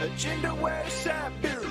Agenda West Side Beer.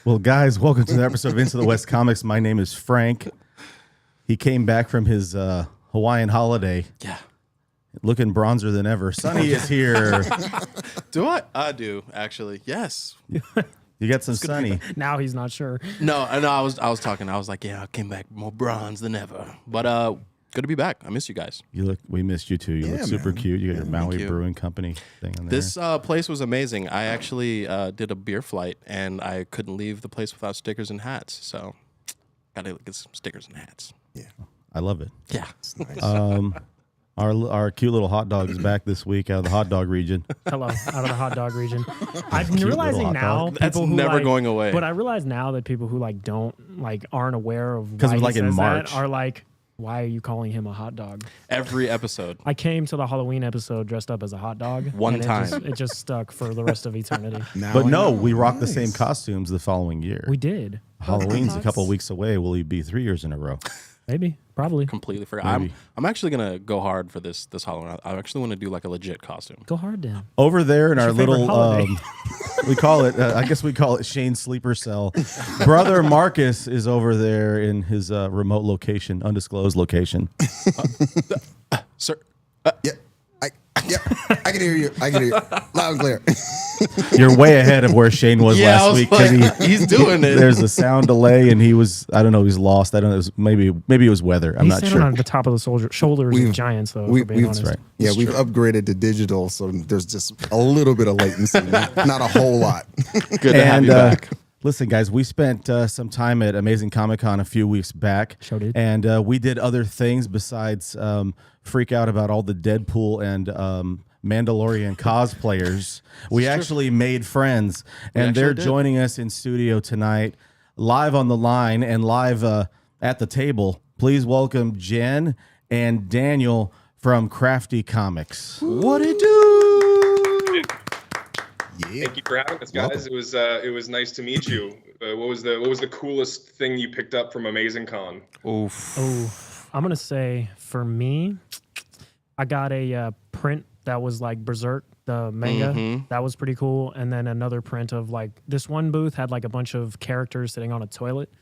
Well, guys, welcome to the episode of Into the West Comics. My name is Frank. He came back from his Hawaiian holiday. Yeah. Looking bronzer than ever. Sonny is here. Do I? I do, actually. Yes. You got some Sonny. Now he's not sure. No, I was talking. I was like, yeah, I came back more bronze than ever. But good to be back. I miss you guys. We missed you too. You look super cute. You got your Maui Brewing Company thing on there. This place was amazing. I actually did a beer flight, and I couldn't leave the place without stickers and hats. So, gotta get some stickers and hats. Yeah, I love it. Yeah. Nice. Our cute little hot dog is back this week out of the hot dog region. Hello, out of the hot dog region. I'm realizing now that's people who never going away. But I realize now that people who aren't aware of because why like he in says March that are like, why are you calling him a hot dog? Every episode. I came to the Halloween episode dressed up as a hot dog. One time. It just stuck for the rest of eternity. But no, we rocked the same costumes the following year. We did. Halloween's a couple of weeks away. Will he be 3 years in a row? Maybe, probably. Completely forgot. I'm actually gonna go hard for this Halloween. I actually want to do like a legit costume. Go hard, Dan. Over there in our little, holiday? we call it. I guess we call it Shane's sleeper cell. Brother Marcus is over there in his remote location, undisclosed location. Sir. I can hear you. I can hear you loud and clear. You're way ahead of where Shane was last week. Like, he's doing it. There's a sound delay, and he was. I don't know. He's lost. I don't know. It was maybe it was weather. I'm He's not standing sure. on the top of the shoulders of giants, though. We've right. Yeah, we've upgraded to digital, so there's just a little bit of latency, not a whole lot. Good to have you back. Listen, guys, we spent some time at Amazing Comic-Con a few weeks back. Sure did. And we did other things besides freak out about all the Deadpool and Mandalorian cosplayers. We actually made friends, and they're joining us in studio tonight, live on the line and live at the table. Please welcome Jen and Daniel from Crafticomics. What it do? Yeah. Thank you for having us, guys. It was nice to meet you. What was the coolest thing you picked up from Amazing Con? Oh, I'm gonna say for me, I got a print that was like Berserk, the manga. Mm-hmm. That was pretty cool. And then another print of like this one booth had like a bunch of characters sitting on a toilet.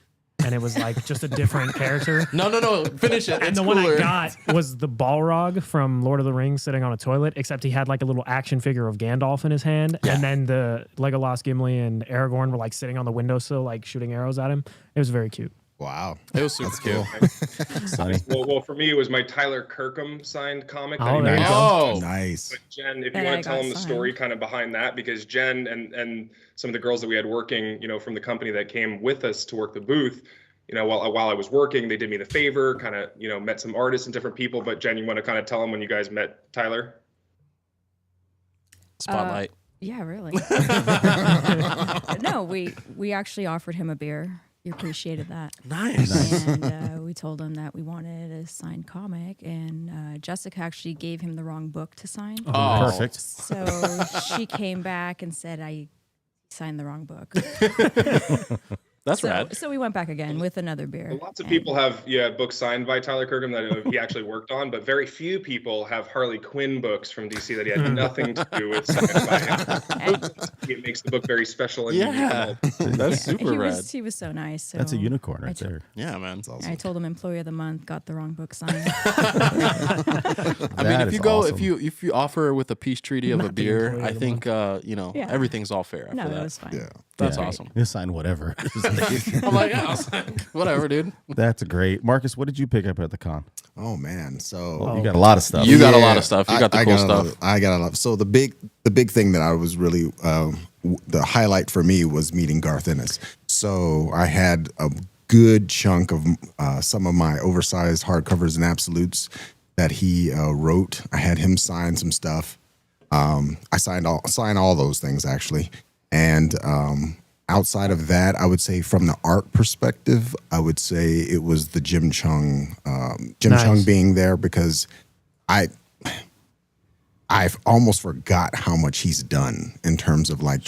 And it was like just a different character. No. Finish it. And the one I got was the Balrog from Lord of the Rings sitting on a toilet, except he had like a little action figure of Gandalf in his hand. Yeah. And then the Legolas, Gimli, and Aragorn were like sitting on the windowsill, like shooting arrows at him. It was very cute. Wow. It was super cool. Sonny. Well, for me, it was my Tyler Kirkham signed comic. That he Oh, there made. you go. Nice. But Jen, if you And want I to tell got them the signed. story kind of behind that, because Jen and some of the girls that we had working, from the company that came with us to work the booth, while I was working, they did me the favor, kind of, met some artists and different people. But Jen, you want to kind of tell them when you guys met Tyler? Spotlight. Yeah, really. No, we actually offered him a beer. He appreciated that. Nice. And we told him that we wanted a signed comic, and Jessica actually gave him the wrong book to sign. Oh, Perfect. So she came back and said, I signed the wrong book. That's rad. So we went back again with another beer. Lots of people have books signed by Tyler Kirkham that he actually worked on, but very few people have Harley Quinn books from DC that he had nothing to do with signed by him. It makes the book very special. And Yeah, that's super rad. He was so nice. So That's a unicorn right there. Yeah, man. I told him Employee of the Month, got the wrong book signed. I mean, if you go, awesome. if you offer with a peace treaty of Not a the beer, employee I of the think Yeah. everything's all fair after No, that. that was fine. Yeah. That's Yeah. awesome. You sign whatever. I'm like, yeah, whatever, dude. That's great. Marcus, what did you pick up at the con? Oh man, so Well, you got a lot of stuff. You got a lot of stuff. You got the cool got a lot stuff. I got a lot. So the big thing that I was really the highlight for me was meeting Garth Ennis. So I had a good chunk of some of my oversized hardcovers and absolutes that he wrote. I had him sign some stuff. I signed all those things actually, and outside of that, I would say from the art perspective, I would say it was the Jim Chung being there, because I've almost forgot how much he's done in terms of like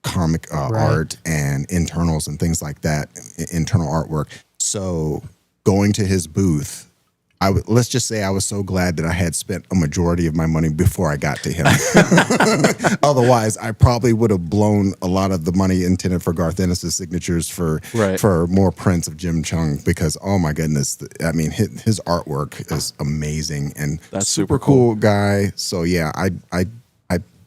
comic art and internals and things like that, internal artwork. So going to his booth, let's just say I was so glad that I had spent a majority of my money before I got to him. Otherwise, I probably would have blown a lot of the money intended for Garth Ennis' signatures for more prints of Jim Chung, because oh my goodness, I mean his artwork is amazing, and That's super super cool. guy. So yeah, I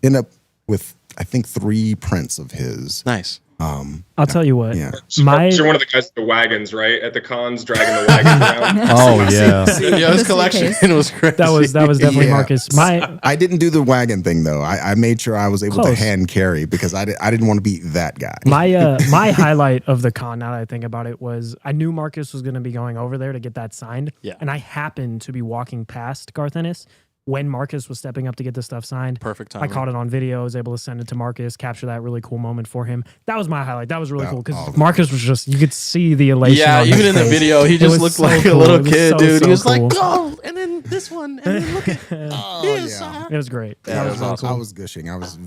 end up with I think 3 prints of his. Nice. I'll tell you what. Yeah. So you're one of the guys with the wagons, right? At the cons, dragging the wagons around. Oh yeah. Yeah, his The collection suitcase. was crazy. that was definitely Yeah. Marcus. I didn't do the wagon thing though. I made sure I was able to Close. hand carry, because I didn't want to be that guy. My highlight of the con, now that I think about it, was I knew Marcus was going to be going over there to get that signed. Yeah. And I happened to be walking past Garth Ennis when Marcus was stepping up to get the stuff signed. Perfect I timing. caught it on video, was able to send it to Marcus, capture that really cool moment for him. That was my highlight. That was really cool, because Marcus was just, you could see the elation. Yeah, on even his in the face. video, he It just was looked so like a cool. little It was kid, so, dude. so He was cool. like, go, and then this one, and then look at this. It was great. Yeah, That it was was really awesome. I cool. was gushing. I was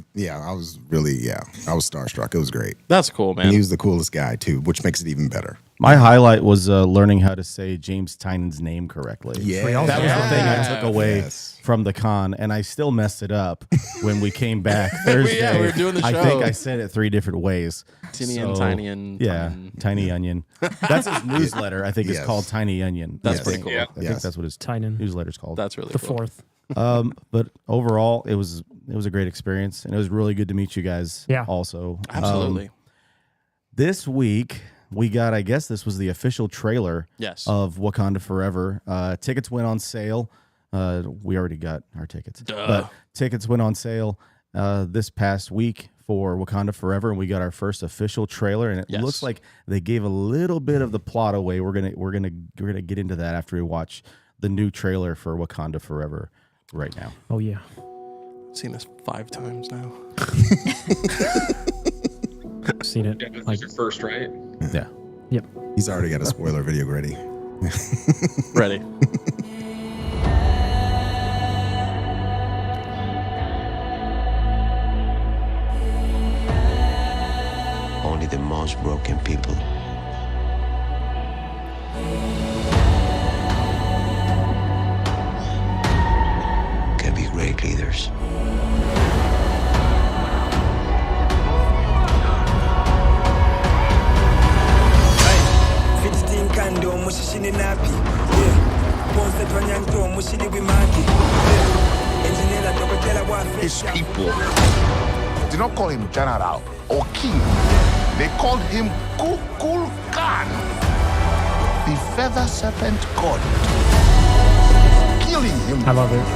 starstruck. It was great. That's cool, And he man. was the coolest guy too, which makes it even better. My highlight was learning how to say James Tynan's name correctly. Yeah. That was the thing I took away Yes. from the con, and I still messed it up when we came back Thursday. we were doing the I show. think I said it 3 different ways. Tinny and Tiny and yeah, Tiny. Tiny Onion. That's his newsletter. I think it's Yes. called Tiny Onion. That's I pretty think- cool. Yeah. I think Yes. that's what his Tynan. newsletter's called. That's really The cool. 4th. But overall, it was a great experience, and it was really good to meet you guys. Yeah. Also, Absolutely. this week we got, I guess this was the official trailer Yes. of Wakanda Forever. Tickets went on sale. We already got our tickets, but tickets went on sale this past week for Wakanda Forever, and we got our first official trailer. And it Yes. looks like they gave a little bit of the plot away. We're gonna get into that after we watch the new trailer for Wakanda Forever right now. Oh, yeah. I've seen this 5 times now. Seen it. Yeah, this Like, is your first, right? Yeah. yep. He's already got a spoiler video ready. Ready. Only the most broken people can be great leaders. His people did not call him general or king. They called him Kukul Khan, the feather serpent god. Killing him I love it.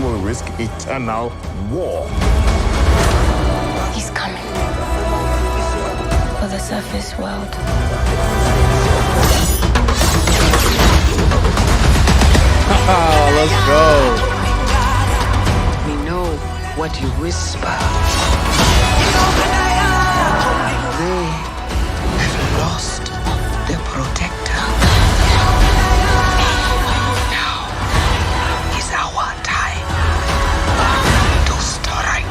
will risk eternal war. He's coming for the surface world. Let's go. We know what you whisper. They have lost their protector. Now is our time to strike.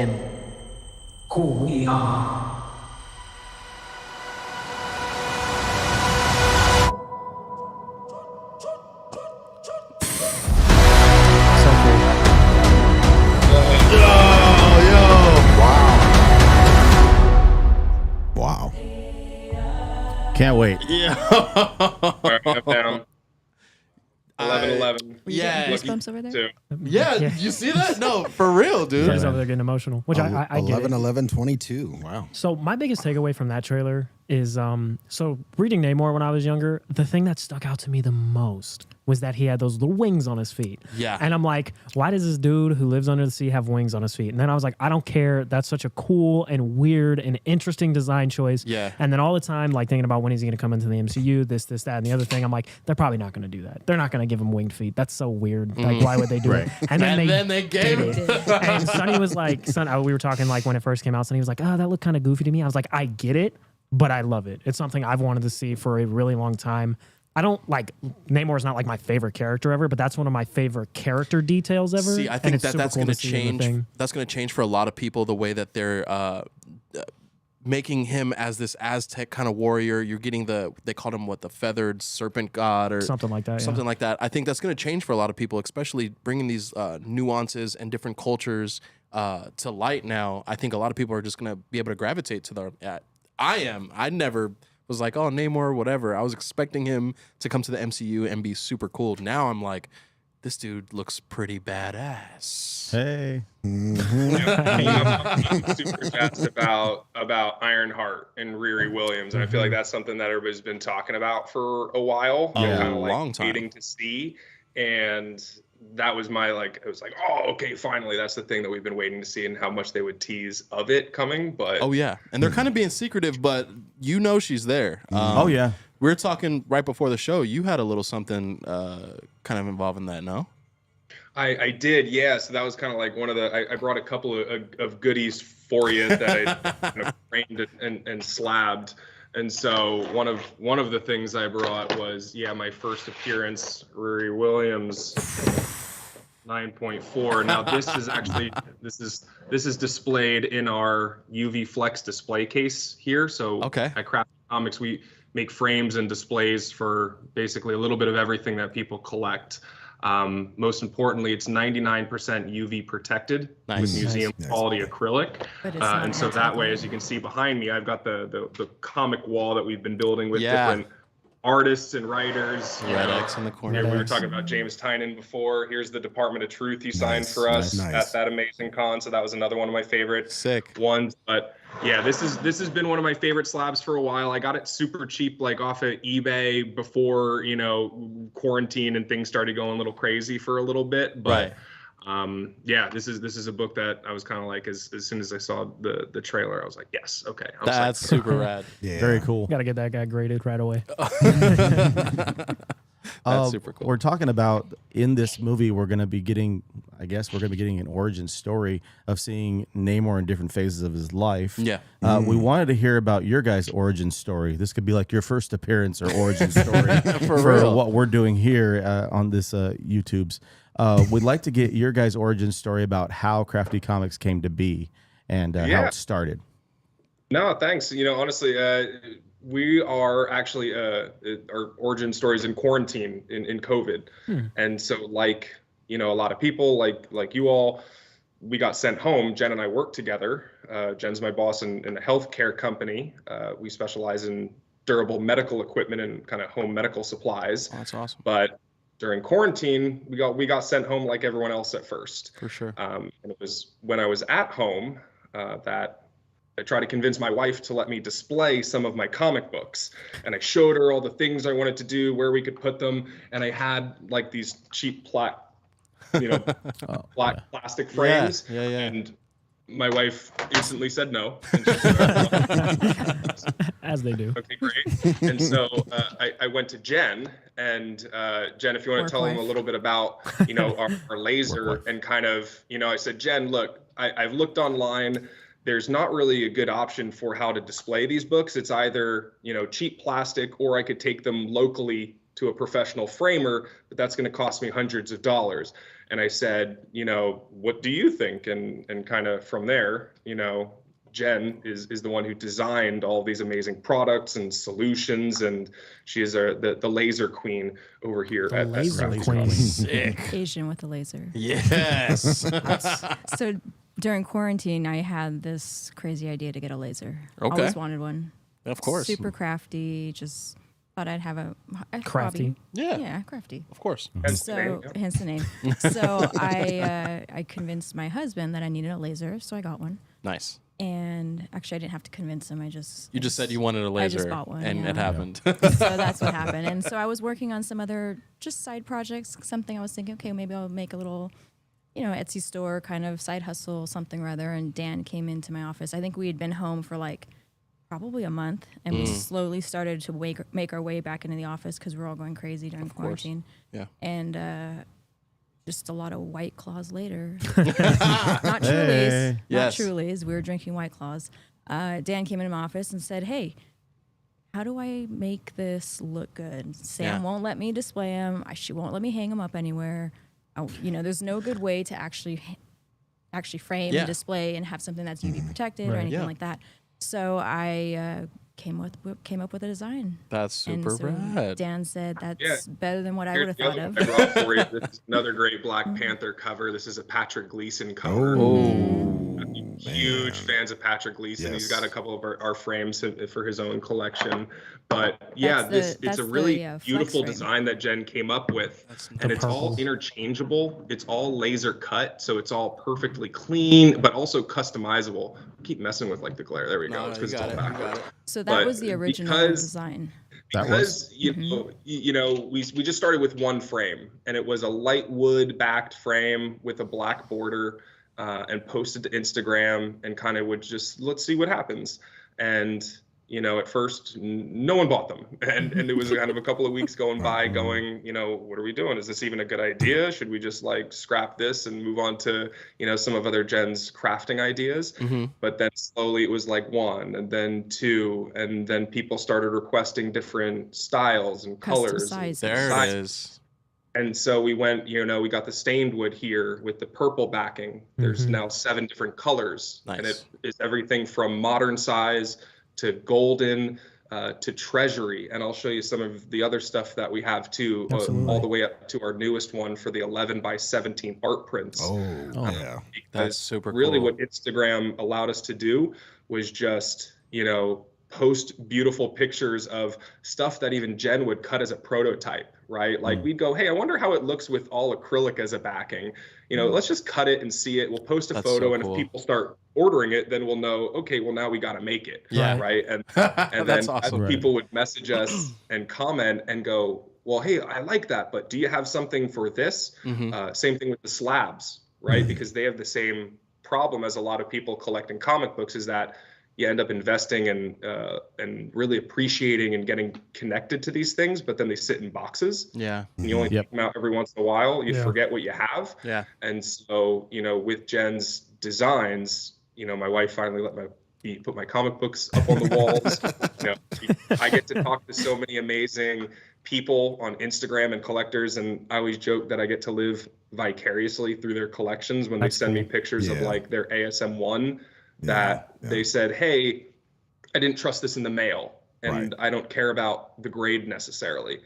them who we are. Wow. Can't wait. Yeah. All right, I'm down. 11-11. Yeah. Goosebumps over there. Too. Yeah, you see that? No, for real, dude. He's over there getting emotional, which I get 11, it. 11, 22. Wow. So my biggest takeaway from that trailer is so reading Namor when I was younger, the thing that stuck out to me the most was that he had those little wings on his feet. Yeah. And I'm like, why does this dude who lives under the sea have wings on his feet? And then I was like, I don't care. That's such a cool and weird and interesting design choice. Yeah. And then all the time, like thinking about when he's going to come into the MCU, this, that, and the other thing. I'm like, they're probably not going to do that. They're not going to give him winged feet. That's so weird. Like, why would they do it? And then they gave did it. it. And Sonny was like, we were talking like when it first came out, Sonny was like, oh, that looked kind of goofy to me. I was like, I get it, but I love it. It's something I've wanted to see for a really long time. I don't like Namor's not like my favorite character ever, but that's one of my favorite character details ever. See, I and think it's that super that's cool going to to see in the change. thing. That's going to change for a lot of people the way that they're making him as this Aztec kind of warrior. You're getting they called him the feathered serpent god or Something like that. something like that. I think that's going to change for a lot of people, especially bringing these nuances and different cultures to light. Now, I think a lot of people are just going to be able to gravitate to the. I never was like, oh, Namor, whatever. I was expecting him to come to the MCU and be super cool. Now I'm like, this dude looks pretty badass. Hey. I'm super jazzed about Ironheart and Riri Williams, and I feel like that's something that everybody's been talking about for a while. Yeah, kind of like long time. waiting to see, and that was my it was like, oh, okay, finally, that's the thing that we've been waiting to see, and how much they would tease of it coming. But Oh yeah, and they're kind of being secretive, but she's there. Oh, yeah. We were talking right before the show. You had a little something kind of involving that, no? I did, yeah. So that was kind of like one of the. I brought a couple of goodies for you that I kind of framed and slabbed. And so one of the things I brought was my first appearance, Riri Williams, 9.4. Now this is actually this is displayed in our UV Flex display case here. So Okay. at Crafticomics we make frames and displays for basically a little bit of everything that people collect. Most importantly, it's 99% UV protected with museum quality acrylic. And so that way, as you can see behind me, I've got the comic wall that we've been building with different artists and writers. Red X in the corner. Here we were talking about James Tynan before. Here's the Department of Truth he signed for us at that amazing con. So that was another one of my favorite ones. But yeah, this has been one of my favorite slabs for a while. I got it super cheap, like off of eBay before, quarantine and things started going a little crazy for a little bit. But this is a book that I was kind of like, as soon as I saw the trailer, I was like, yes, okay. That's super rad. Yeah. Very cool. Got to get that guy graded right away. That's super cool. We're talking about in this movie, we're going to be getting an origin story of seeing Namor in different phases of his life. Yeah. We wanted to hear about your guys' origin story. This could be like your first appearance or origin story for what we're doing here on this YouTube's. We'd like to get your guys' origin story about how Crafticomics came to be and how it started. No, thanks. Honestly, we are actually our origin stories in quarantine in COVID. And so like, a lot of people like you all, we got sent home. Jen and I work together. Jen's my boss in a healthcare company. We specialize in durable medical equipment and kind of home medical supplies. Oh, that's awesome. But during quarantine, we got sent home like everyone else at first. For sure. And it was when I was at home that I tried to convince my wife to let me display some of my comic books. And I showed her all the things I wanted to do, where we could put them. And I had like these cheap plastic frames. Yeah. And my wife instantly said no. And she said, As they do. okay, great. And so I went to Jen, and Jen, if you want to tell them a little bit about, our laser and kind of, I said, Jen, look, I've looked online. There's not really a good option for how to display these books. It's either, cheap plastic, or I could take them locally to a professional framer, but that's going to cost me hundreds of dollars. and I said, what do you think? And kind of from there, Jen is the one who designed all these amazing products and solutions, and she is the laser queen over here The at laser Crafticomics. queen. Sick. Asian with a laser. Yes. So during quarantine, I had this crazy idea to get a laser. Okay. Always wanted one. Of course. Super crafty. Just thought I'd have a Crafty. hobby. Yeah. Yeah, crafty. Of course. So hence the name. So I convinced my husband that I needed a laser, so I got one. Nice. And actually, I didn't have to convince him. You just said you wanted a laser. I just bought one, and yeah. it happened. So that's what happened. And so I was working on some other just side projects. Something I was thinking, okay, maybe I'll make a little, Etsy store kind of side hustle, something or other. And Dan came into my office. I think we had been home for like probably a month, and we slowly started to make our way back into the office because we're all going crazy during quarantine. Yeah. And just a lot of White Claws later. Not Trulies. Yes. Not Trulies. We were drinking White Claws. Dan came into my office and said, hey, how do I make this look good? Sam won't let me display them. She won't let me hang them up anywhere. There's no good way to actually frame and display and have something that's UV protected or anything like that. So I came up with a design. That's super rad. Dan said that's better than what I would have Here's thought the of. other one I brought for you. This is another great Black Panther cover. This is a Patrick Gleason cover. Huge fans of Patrick Gleason. Yes. He's got a couple of our frames for his own collection. But yeah, it's a really beautiful design that Jen came up with. And it's all interchangeable. It's all laser cut, so it's all perfectly clean, but also customizable. Keep messing with like the glare. There we go. It's because it's all backwards. So that was the original design. Because we just started with one frame, and it was a light wood backed frame with a black border, and posted to Instagram, and kind of would just let's see what happens. And at first no one bought them, and it was kind of a couple of weeks going by, going, what are we doing? Is this even a good idea? Should we just like scrap this and move on to some of other Jen's crafting ideas? But then slowly it was like one, and then two, and then people started requesting different styles and colors. There it is. And so we went, we got the stained wood here with the purple backing. There's now 7 different colors. Nice. And it is everything from modern size to golden to treasury. And I'll show you some of the other stuff that we have too, all the way up to our newest one for the 11 by 17 art prints. Yeah. That's super really cool. what Instagram allowed us to do was just, post beautiful pictures of stuff that even Jen would cut as a prototype, right? Like we'd go, hey, I wonder how it looks with all acrylic as a backing. Let's just cut it and see it. We'll post a photo, so and cool. if people start ordering it, then we'll know, okay, well, now we got to make it. Yeah. Right. And then awesome. people would message us and comment and go, well, hey, I like that, but do you have something for this? Same thing with the slabs, right? Because they have the same problem as a lot of people collecting comic books, is that you end up investing and really appreciating and getting connected to these things, but then they sit in boxes. Yeah. And you only take them out every once in a while. You forget what you have. Yeah. And so, with Jen's designs, my wife finally let me put my comic books up on the walls. I get to talk to so many amazing people on Instagram and collectors, and I always joke that I get to live vicariously through their collections when they send me pictures of like their ASM 1 that they said, hey, I didn't trust this in the mail, and I don't care about the grade necessarily.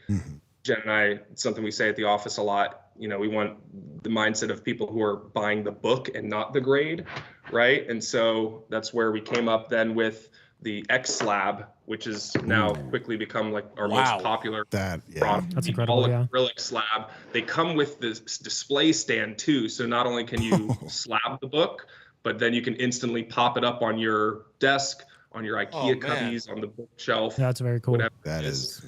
Jen and I, it's something we say at the office a lot, we want the mindset of people who are buying the book and not the grade, right? And so that's where we came up then with the X slab, which is now quickly become like our most popular product. That's incredible. Acrylic slab. They come with this display stand too, so not only can you slab the book, but then you can instantly pop it up on your desk, on your IKEA cubbies, on the bookshelf. That's very cool. That is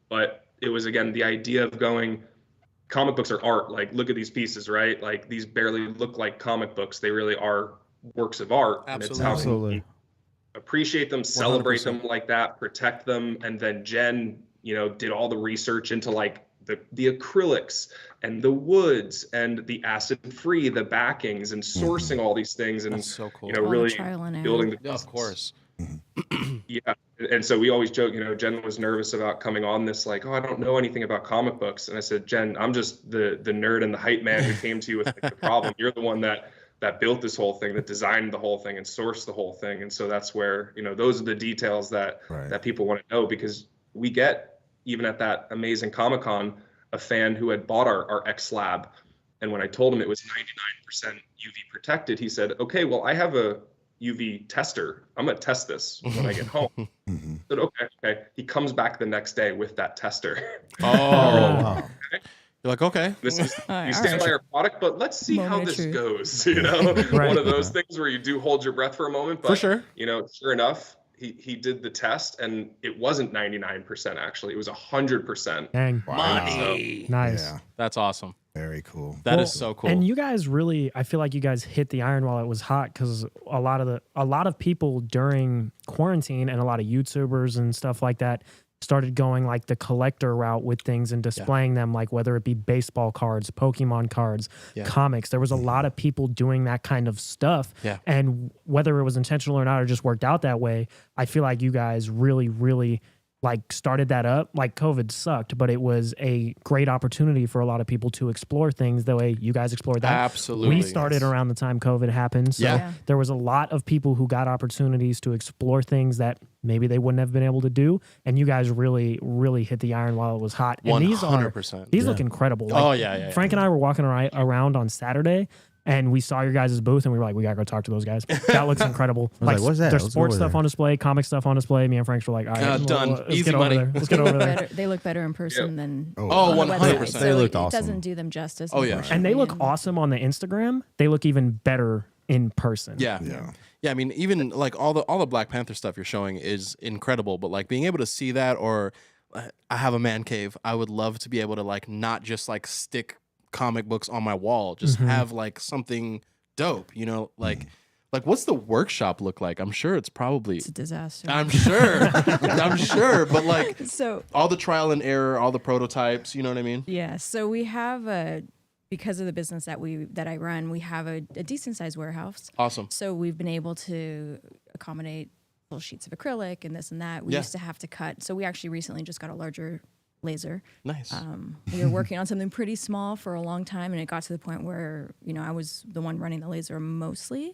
but it was, again, the idea of going, comic books are art. Like, look at these pieces, right? Like, these barely look like comic books. They really are works of art. Absolutely. And it's how we appreciate them, celebrate them like that, protect them. And then Jen, did all the research into like the acrylics and the woods and the acid-free, the backings, and sourcing all these things, and That's so cool. really trial and error. building the Of course. yeah, And so we always joke, Jen was nervous about coming on this, like, oh, I don't know anything about comic books. And I said, Jen, I'm just the nerd and the hype man who came to you with the problem. You're the one that built this whole thing, that designed the whole thing and sourced the whole thing. And so that's where, those are the details that people want to know, because we get, even at that amazing Comic-Con, a fan who had bought our X Slab. And when I told him it was 99% UV protected, he said, okay, well, I have a UV tester. I'm going to test this when I get home. I said, okay. He comes back the next day with that tester. Oh, you're like, okay. This is, you stand by our product, but let's see how this goes. Right. One of those things where you do hold your breath for a moment. But, For sure. Sure enough, he did the test, and it wasn't 99%, actually. It was 100%. Dang. Money. Nice. Yeah, That's awesome. very cool. That is so cool. And you guys really, I feel like you guys hit the iron while it was hot, because a lot of people during quarantine and a lot of YouTubers and stuff like that started going like the collector route with things and displaying them, like whether it be baseball cards, Pokemon cards, comics. There was a lot of people doing that kind of stuff. Yeah. And whether it was intentional or not, or just worked out that way, I feel like you guys really, really like started that up. Like COVID sucked, but it was a great opportunity for a lot of people to explore things the way you guys explored that. Absolutely. We started around the time COVID happened. So there was a lot of people who got opportunities to explore things that maybe they wouldn't have been able to do. And you guys really, really hit the iron while it was hot. And 100%. These look incredible. Like, Frank and I were walking around on Saturday, and we saw your guys' booth, and we were like, we gotta go talk to those guys. That looks incredible. Like, what's that? There's Let's sports go stuff there. on display, cocomic stuff on display. Me and Frank were like, all right, done. Let's Easy get over money. there. Let's get over there. They look better in person than Oh, on the 100%. website. They So looked it awesome. doesn't do them justice. Oh, yeah. And they unfortunately. look awesome on the Instagram. They look even better in person. Yeah. I mean, even like all the Black Panther stuff you're showing is incredible, but like being able to see that, or I have a man cave. I would love to be able to like not just like stick comic books on my wall, just have like something dope, like what's the workshop look like? I'm sure it's probably It's a disaster. I'm sure, but like So all the trial and error, all the prototypes, you know what I mean? yeah, so we have because of the business that I run, we have a decent sized warehouse. Awesome. So we've been able to accommodate little sheets of acrylic and this and that. We used to have to cut. So we actually recently just got a larger laser. Nice. We were working on something pretty small for a long time, and it got to the point where, I was the one running the laser mostly.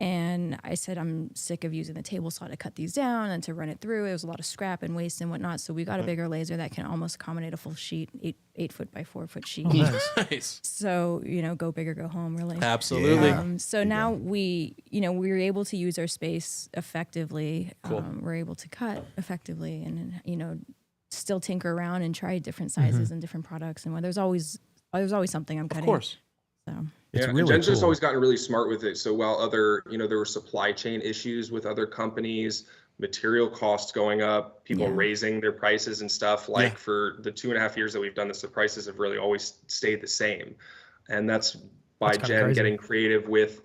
And I said, I'm sick of using the table saw to cut these down and to run it through. It was a lot of scrap and waste and whatnot. So we got a bigger laser that can almost accommodate a full sheet, 8 foot by 4 foot sheet. Nice. So, go big or go home, really. Absolutely. So now we were able to use our space effectively. Cool. We're able to cut effectively and, still tinker around and try different sizes and different products. And there's always something I'm cutting. Of course. So. It's and really Jen's just cool. always gotten really smart with it. So while there were supply chain issues with other companies, material costs going up, people raising their prices and stuff, like for the 2.5 years that we've done this, the prices have really always stayed the same. And that's by Jen getting creative with,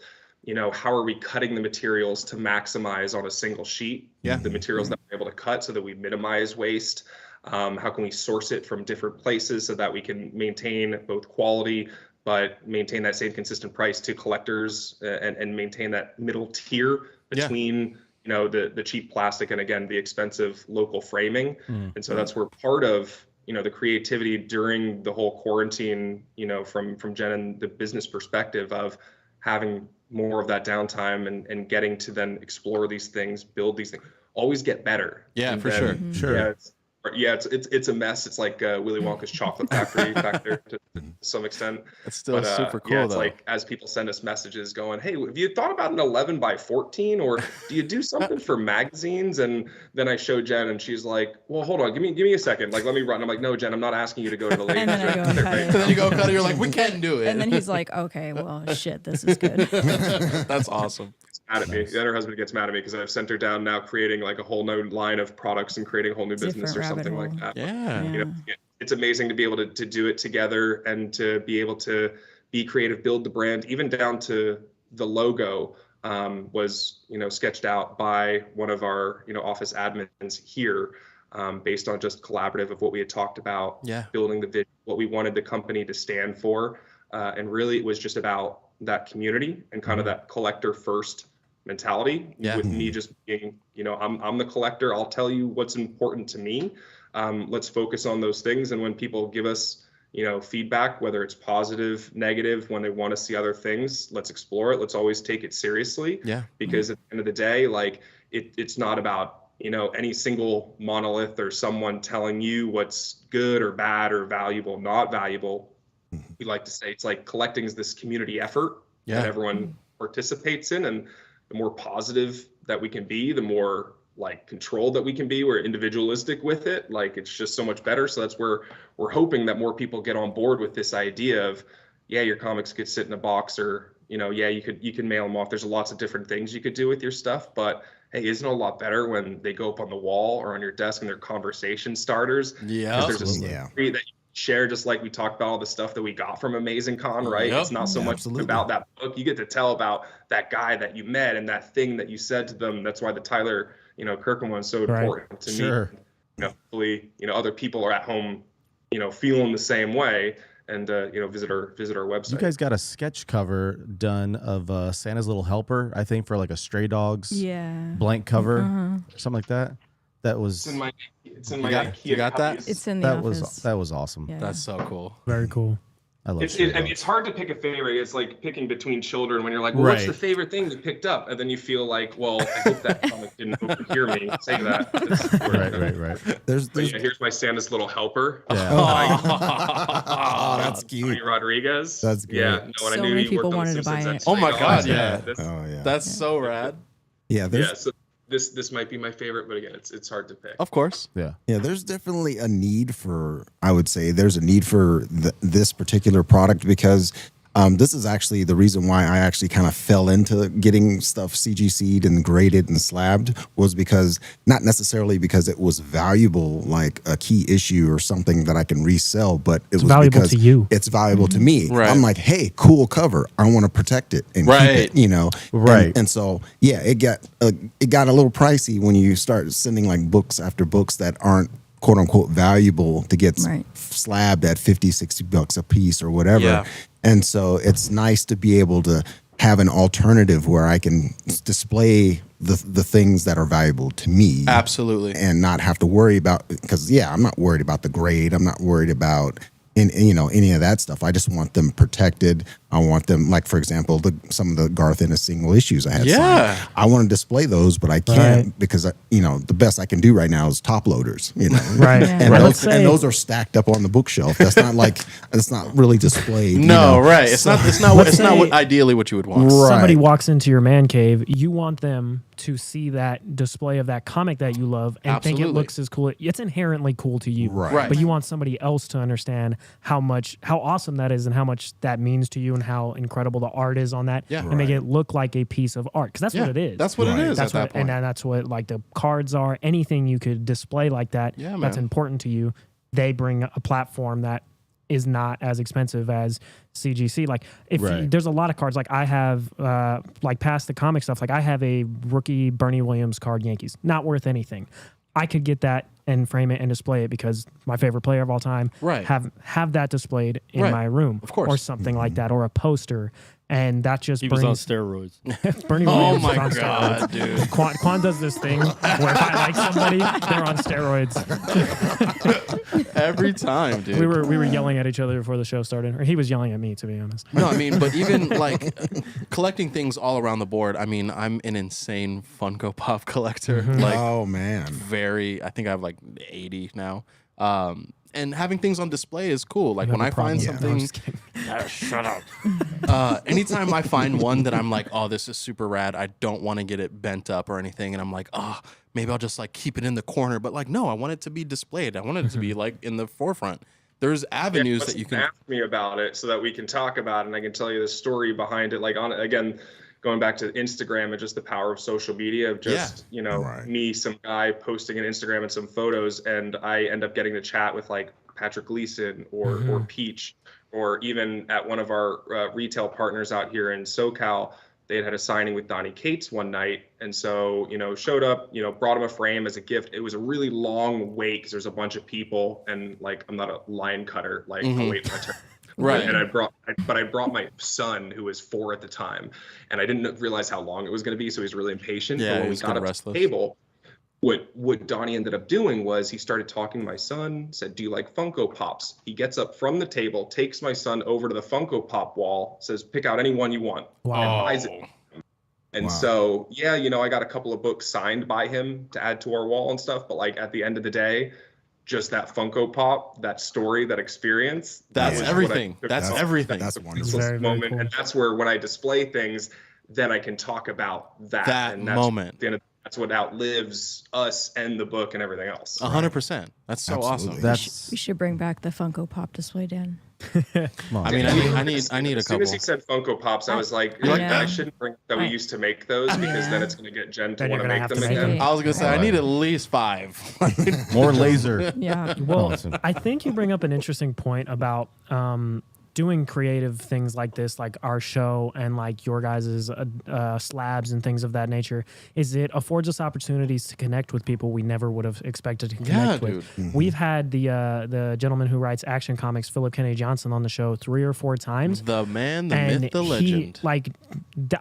how are we cutting the materials to maximize on a single sheet, the materials that we're able to cut so that we minimize waste. How can we source it from different places so that we can maintain both quality, but maintain that same consistent price to collectors and maintain that middle tier between, the cheap plastic and, again, the expensive local framing. And so that's where part of, the creativity during the whole quarantine, from Jen and the business perspective of having more of that downtime and getting to then explore these things, build these things, always get better. Yeah, and for then, sure. It's a mess. It's like Willy Wonka's chocolate factory back there to some extent. It's still super cool, it's though. like as people send us messages going, hey, have you thought about an 11 by 14, or do you do something for magazines? And then I show Jen, and she's like, well, hold on, give me a second. Like, let me run. I'm like, no, Jen, I'm not asking you to go to the laser. And then I go and cut it. And then you go cut it. You're like, we can do it. And then he's like, okay, well, shit, this is good. That's awesome. Mad at me. Then her husband gets mad at me because I've sent her down now creating like a whole new line of products and creating a whole new business or Different something rabbit like that. Yeah. It's amazing to be able to do it together and to be able to be creative, build the brand, even down to the logo was, sketched out by one of our, office admins here based on just collaborative of what we had talked about, building the vision, what we wanted the company to stand for. And really it was just about that community and kind of that collector first mentality. Yeah. With me just being, I'm the collector. I'll tell you what's important to me. Let's focus on those things. And when people give us, feedback, whether it's positive, negative, when they want to see other things, let's explore it. Let's always take it seriously. Yeah. Because at the end of the day, like it's not about, any single monolith or someone telling you what's good or bad or valuable, not valuable. We like to say it's like collecting is this community effort that everyone participates in. And the more positive that we can be, the more like controlled that we can be. We're individualistic with it. Like it's just so much better. So that's where we're hoping that more people get on board with this idea of, your comics could sit in a box, or, you can mail them off. There's lots of different things you could do with your stuff, but hey, isn't it a lot better when they go up on the wall or on your desk and they're conversation starters? Yeah. There's a story that you share, just like we talked about all the stuff that we got from Amazing Con, right? Yep. It's not so much about that book. You get to tell about that guy that you met and that thing that you said to them. That's why the Tyler, Kirkham one's so important to me. Hopefully, other people are at home, feeling the same way. And visit our website. You guys got a sketch cover done of Santa's Little Helper, I think, for like a Stray Dogs blank cover, something like that. That was. It's in my you got that? copies. It's in the office. That was awesome. Yeah. That's so cool. Very cool. I love. It's hard to pick a favorite. It's like picking between children when you're like, well, what's the favorite thing you picked up? And then you feel like, well, I hope that comic didn't hear me say that. Right. There's here's my Santa's Little Helper. Yeah. Oh, that's cute. Tony Rodriguez. That's great. Yeah. No, and I So knew many he people worked on wanted to Simpsons. buy That's it. Oh my like, God, yeah. Oh yeah. That's so rad. Yeah. So this might be my favorite, but again, it's hard to pick. Of course. Yeah. There's definitely a need for, I would say there's a need for this particular product, because this is actually the reason why I actually kind of fell into getting stuff CGC'd and graded and slabbed, was because, not necessarily because it was valuable, like a key issue or something that I can resell, but it's valuable because to you. it's valuable to me. Right. I'm like, hey, cool cover. I want to protect it and keep it, Right. And so, it got a little pricey when you start sending like books after books that aren't quote unquote valuable to get slabbed at $50-$60 a piece or whatever. Yeah. And so it's nice to be able to have an alternative where I can display the things that are valuable to me. Absolutely. And not have to worry about, because I'm not worried about the grade. I'm not worried about any of that stuff. I just want them protected. I want them, like, for example, some of the Garth Ennis single issues I had signed. I want to display those, but I can't because the best I can do right now is top loaders. Right. And those are stacked up on the bookshelf. That's not like it's not really displayed. No, right. It's not what ideally what you would want. Right. Somebody walks into your man cave, you want them to see that display of that comic that you love and think it looks as cool. It's inherently cool to you. Right. But you want somebody else to understand how awesome that is and how much that means to you and how incredible the art is on that, and make it look like a piece of art, because that's what it is. That's what it is that's at that point. And that's what like the cards are. Anything you could display like that that's important to you, they bring a platform that is not as expensive as CGC. Like there's a lot of cards, like I have like past the comic stuff, like I have a rookie Bernie Williams card, Yankees, not worth anything. I could get that and frame it and display it because my favorite player of all time, have that displayed in my room, of course, or something like that, or a poster. And that just he was on steroids. Bernie Williams my was on God, steroids. dude. Quan does this thing where if I like somebody, they're on steroids. Every time, dude. We were yelling at each other before the show started, or he was yelling at me, to be honest. No, I mean, but even like collecting things all around the board. I mean, I'm an insane Funko Pop collector. Like, oh man, I think I have like 80 now. And having things on display is cool. Like when I find something, shut up. Anytime I find one that I'm like, oh, this is super rad, I don't want to get it bent up or anything, and I'm like, oh, maybe I'll just like keep it in the corner. But like, no, I want it to be displayed. I want it to be like in the forefront. There's avenues that you can ask me about it so that we can talk about it, and I can tell you the story behind it. Like going back to Instagram and just the power of social media of just, me, some guy posting an Instagram and some photos, and I end up getting to chat with like Patrick Gleason or Peach, or even at one of our retail partners out here in SoCal, they had a signing with Donnie Cates one night. And so, showed up, brought him a frame as a gift. It was a really long wait because there's a bunch of people, and like, I'm not a line cutter, like I'll wait my turn. Right. And I brought my son, who was 4 at the time, and I didn't realize how long it was going to be, so he was really impatient. Yeah, but when he we was got getting up restless. to the table, what Donnie ended up doing was he started talking to my son, said, "Do you like Funko Pops?" He gets up from the table, takes my son over to the Funko Pop wall, says, "Pick out any one you want." Wow. And buys it. And so, yeah, I got a couple of books signed by him to add to our wall and stuff. But like at the end of the day, just that Funko Pop, that story, that experience. That's is what everything. I- That's everything. That's the wonderful. priceless Very, very moment. cool. And that's where when I display things, then I can talk about that. And that's moment. That's what outlives us and the book and everything else. 100%. That's so Absolutely. awesome. That's We should bring back the Funko Pop display, Dan. come on. I mean, I need As a soon as couple. he said Funko Pops, I was like, I know. I shouldn't bring that we used to make those because then Yeah. it's going to get Jen to Then want you're to gonna make have them to make again. them. I was gonna say I need at least 5. More laser. Yeah. Well, Awesome. I think you bring up an interesting point about doing creative things like this, like our show and like your guys' slabs and things of that nature. Is it affords us opportunities to connect with people we never would have expected to connect with. We've had the gentleman who writes action comics, Philip Kennedy Johnson, on the show 3 or 4 times. The man, the And myth, the he, legend. like,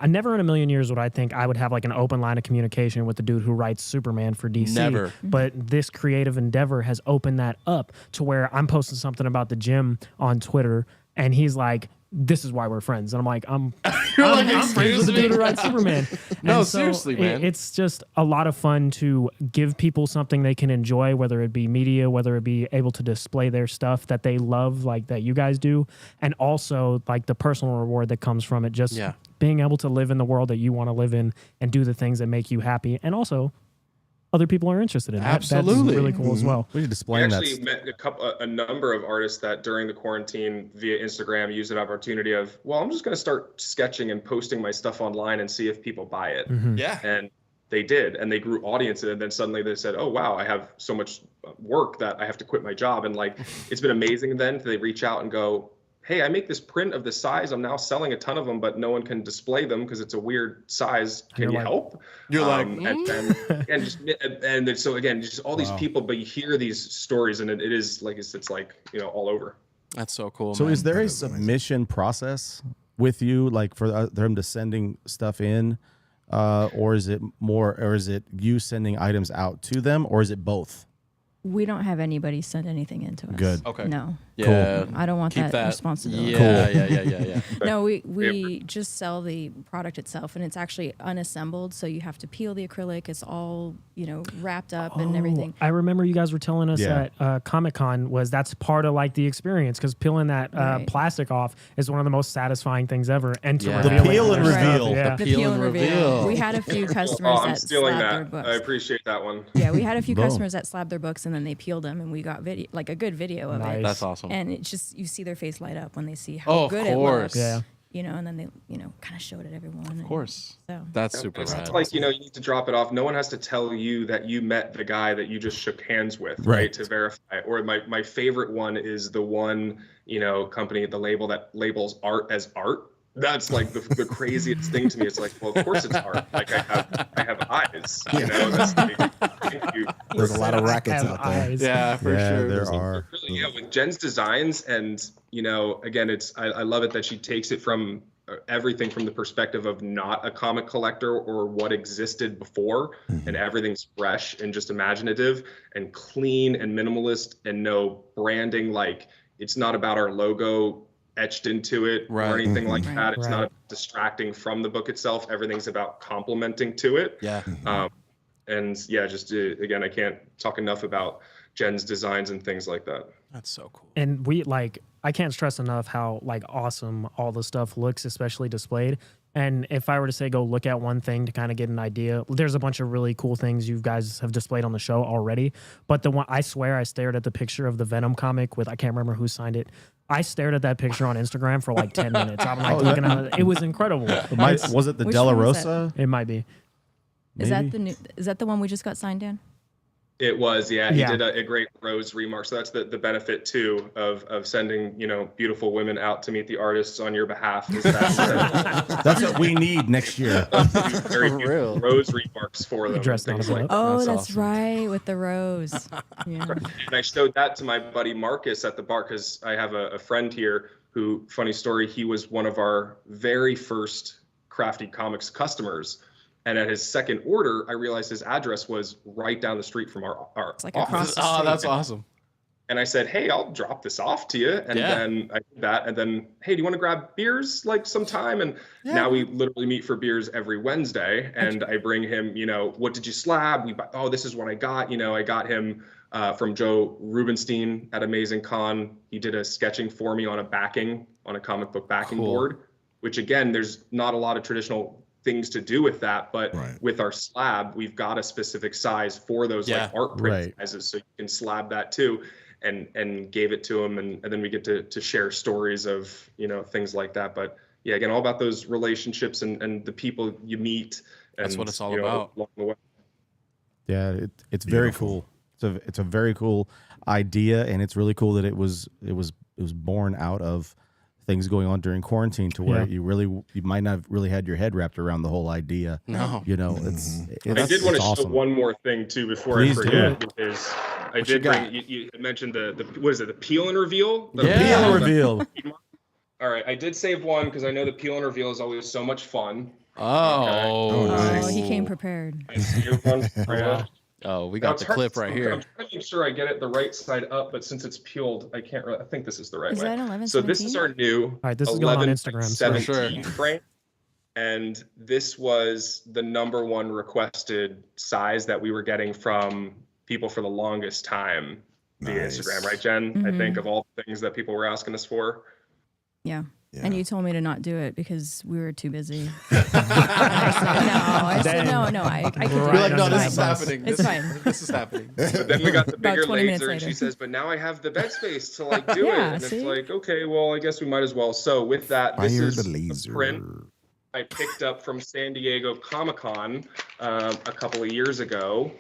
never in a million years would I think I would have like an open line of communication with the dude who writes Superman for DC. Never. But this creative endeavor has opened that up to where I'm posting something about the gym on Twitter, and he's like, "This is why we're friends." And I'm like, I'm friends with the dude who writes Superman. No, And so seriously, man. It's just a lot of fun to give people something they can enjoy, whether it be media, whether it be able to display their stuff that they love, like that you guys do, and also like the personal reward that comes from it. Just being able to live in the world that you want to live in and do the things that make you happy, and also other people are interested in. Absolutely. That's really cool as well. We need to We explain that. actually met a number of artists that during the quarantine via Instagram used an opportunity of, well, I'm just going to start sketching and posting my stuff online and see if people buy it. Yeah. And they did, and they grew audiences, and then suddenly they said, "Oh wow, I have so much work that I have to quit my job." And like, it's been amazing. Then they reach out and go, "Hey, I make this print of this size. I'm now selling a ton of them, but no one can display them because it's a weird size. Can you help?" You're like, and then, so again, just all these people, but you hear these stories, and it is like it's like all over. That's so cool. So man. is there a submission process with you, like for them to sending stuff in, or is it you sending items out to them, or is it both? We don't have anybody send anything into us. Good. Okay. No. Yeah. I don't want Keep that responsibility. Yeah, yeah. No, we just sell the product itself, and it's actually unassembled, so you have to peel the acrylic. It's all wrapped up and everything. I remember you guys were telling us Yeah. at Comic-Con that's part of like the experience, because peeling that Right. plastic off is one of the most satisfying things ever. And to Yeah. reveal The peel it and yourself, reveal. yeah. The Peel peel and and reveal. reveal. We had a few customers I'm that stealing slabbed their that. books. I appreciate that one. Yeah, we had a few Boom. customers that slabbed their books and then they peeled them, and we got a good video of Nice. it. That's awesome. And it's just, you see their face light up when they see how Oh, of good it course. looks. Yeah. And then they, kind of show it at everyone. Of course. So That's super It's rad. like, you need to drop it off. No one has to tell you that you met the guy that you just shook hands with, Right. right? To verify. Or my favorite one is the one, company, the label that labels art as art. That's like the craziest thing to me. It's like, well, of course it's art. Like I have eyes, That's like, thank you. There's a lot of rackets Have out there. eyes. Yeah, for Yeah, sure. there are. Really, with Jen's designs, and again, I love it that she takes it from everything from the perspective of not a comic collector or what existed before, and everything's fresh and just imaginative and clean and minimalist and no branding. Like, it's not about our logo etched into it Right. or anything like Right. that. It's Right. not distracting from the book itself. Everything's about complementing to it. Yeah. And yeah, just again, I can't talk enough about Jen's designs and things like that. That's so cool. And I can't stress enough how awesome all the stuff looks, especially displayed. And if I were to say go look at one thing to kind of get an idea, there's a bunch of really cool things you guys have displayed on the show already. But the one, I swear, I stared at the picture of the Venom comic with, I can't remember who signed it. I stared at that picture on Instagram for 10 minutes. I'm looking at it. It was incredible. Was it the Which Della one was Rosa? It might be. is Maybe? that the one we just got signed, Dan? It was, yeah. He Yeah. did a great rose remark. So that's the benefit too of sending, beautiful women out to meet the artists on your behalf. Is that That's what we need next year. very For beautiful real. rose remarks for them. Dressed and on a things like boat. that. Oh, That's that's awesome. right, with the rose. Yeah. And I showed that to my buddy Marcus at the bar because I have a friend here who, funny story, he was one of our very first Crafticomics customers. And at his second order, I realized his address was right down the street from our It's like office. across the Oh, street. that's awesome. And I said, hey, I'll drop this off to you. And Yeah. then I did that. And then, hey, do you want to grab beers like sometime? And now we literally meet for beers every Wednesday. And I bring him, what did you slab? Oh, this is what I got. I got him from Joe Rubenstein at Amazing Con. He did a sketching for me on a comic book backing Cool. board, which again, there's not a lot of traditional things to do with that, but with our slab, we've got a specific size for those like art print sizes, so you can slab that too, and gave it to him, and then we get to share stories of things like that. But yeah, again, all about those relationships and the people you meet. And, That's what it's all about. Along the way. Yeah, it's very cool. It's a very cool idea, and it's really cool that it was born out of things going on during quarantine, to where you might not have really had your head wrapped around the whole idea. No, it's I did want to awesome. show one more thing too before Please I forget, because I did bring you mentioned the what is it, the peel and reveal? Peel and reveal. All right, I did save one because I know the peel and reveal is always so much fun. Oh, Oh, he came prepared. I saved one for you. Oh, we Now, got it's the hard clip to- right here. I'm trying to make sure I get it the right side up, but since it's peeled, I can't really. I think this is the right Is way. that 11, So this is 17? our new All right, this is going on 11 Instagram, so- 17 frame, and this was the #1 requested size that we were getting from people for the longest time via Instagram, right, Jen? I think of all the things that people were asking us for. Yeah. And you told me to not do it because we were too busy. And I said, no, I can do You're it. like, no, It's this is fine. happening. It's fine. This is happening. But then we got the bigger 20 minutes laser, and she later. says, but now I have the bed space to like do Yeah, it. And see? it's like, okay, well, I guess we might as well. So with that, this Fire is the a laser. print I picked up from San Diego Comic-Con a couple of years ago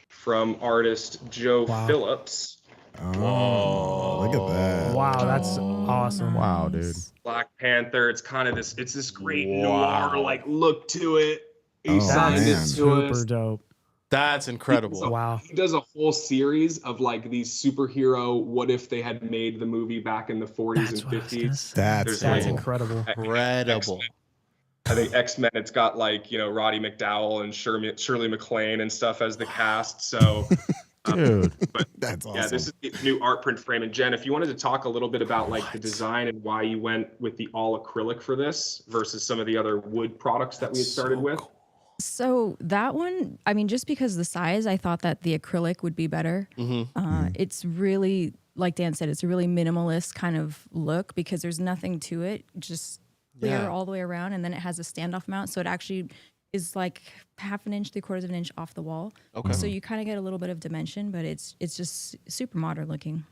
from artist Joe Phillips. Oh, look at that. Wow, that's awesome. Wow, dude. Black Panther. It's kind of this great noir like look to it. He Oh, signed man. it to Super us. dope. That's incredible. Wow. He does a whole series of like these superhero. What if they had made the movie back in the 40s That's and what I was gonna 50s? say. That's That's cool. incredible. Incredible. I think X-Men. It's got like Roddy McDowell and Shirley MacLaine and stuff as the cast. So. Dude. But That's awesome. yeah, this is the new art print frame. And Jen, if you wanted to talk a little bit about like the design and why you went with the all acrylic for this versus some of the other wood products that we had started with. So that one, I mean, just because of the size, I thought that the acrylic would be better. It's really, like Dan said, it's a really minimalist kind of look because there's nothing to it, just clear all the way around. And then it has a standoff mount. So it actually is like 1/2 inch, 3/4 of an inch off the wall. Okay. So you kind of get a little bit of dimension, but it's just super modern looking.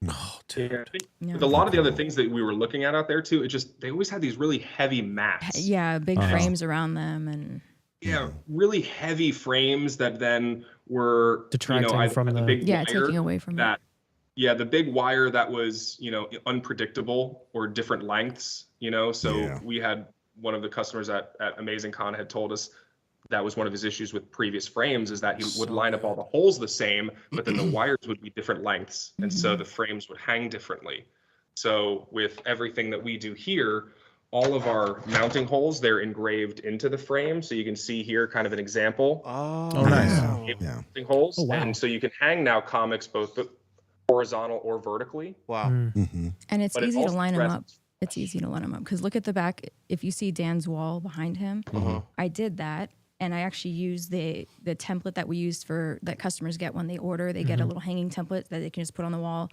Oh, dude. Yeah, I think Yeah. with a lot of the other things that we were looking at out there too, they always had these really heavy mats. Yeah, big frames around them and Yeah, really heavy frames that then were Detracting either from the the- big yeah, wire taking away from it. that. Yeah, the big wire that was unpredictable or different lengths. So Yeah. we had one of the customers at Amazing Con had told us that was one of his issues with previous frames is that he would line up all the holes the same, but then the wires would be different lengths. And so the frames would hang differently. So with everything that we do here, all of our mounting holes, they're engraved into the frame. So you can see here kind of an example. Oh, nice. Yeah. Mounting holes. Oh, wow. And so you can hang now comics both horizontal or vertically. Wow. Mm-hmm. And it's But it easy to also line them up. rests- It's easy to line them up because look at the back. If you see Dan's wall behind him, I did that, and I actually used the template that we used for that customers get when they order. They get a little hanging template that they can just put on the wall,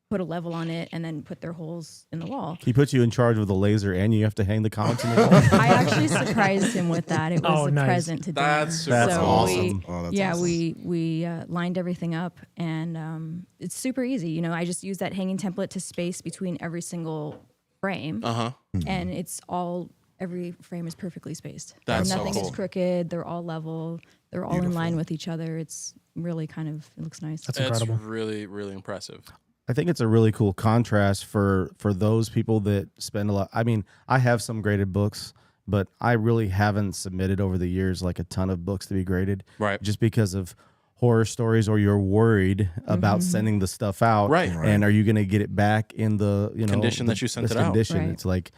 put a level on it, and then put their holes in the wall. He put you in charge with a laser, and you have to hang the comics in the wall. I actually surprised him with that. It was Oh, a nice. present to Dan. That's That's So awesome. Oh, that's yeah, awesome. we lined everything up, and it's super easy. I just use that hanging template to space between every single frame, Uh huh. and it's all every frame is perfectly spaced. That's so nothing cool. is crooked. They're all level. They're all in line with each other. It's really it looks nice. That's incredible. It's really, really impressive. I think it's a really cool contrast for those people that spend a lot. I mean, I have some graded books, but I really haven't submitted over the years like a ton of books to be graded. Right. Just because of horror stories, or you're worried about sending the stuff out. Right. And are you going to get it back in the condition that you sent this it out? condition? Right. It's like,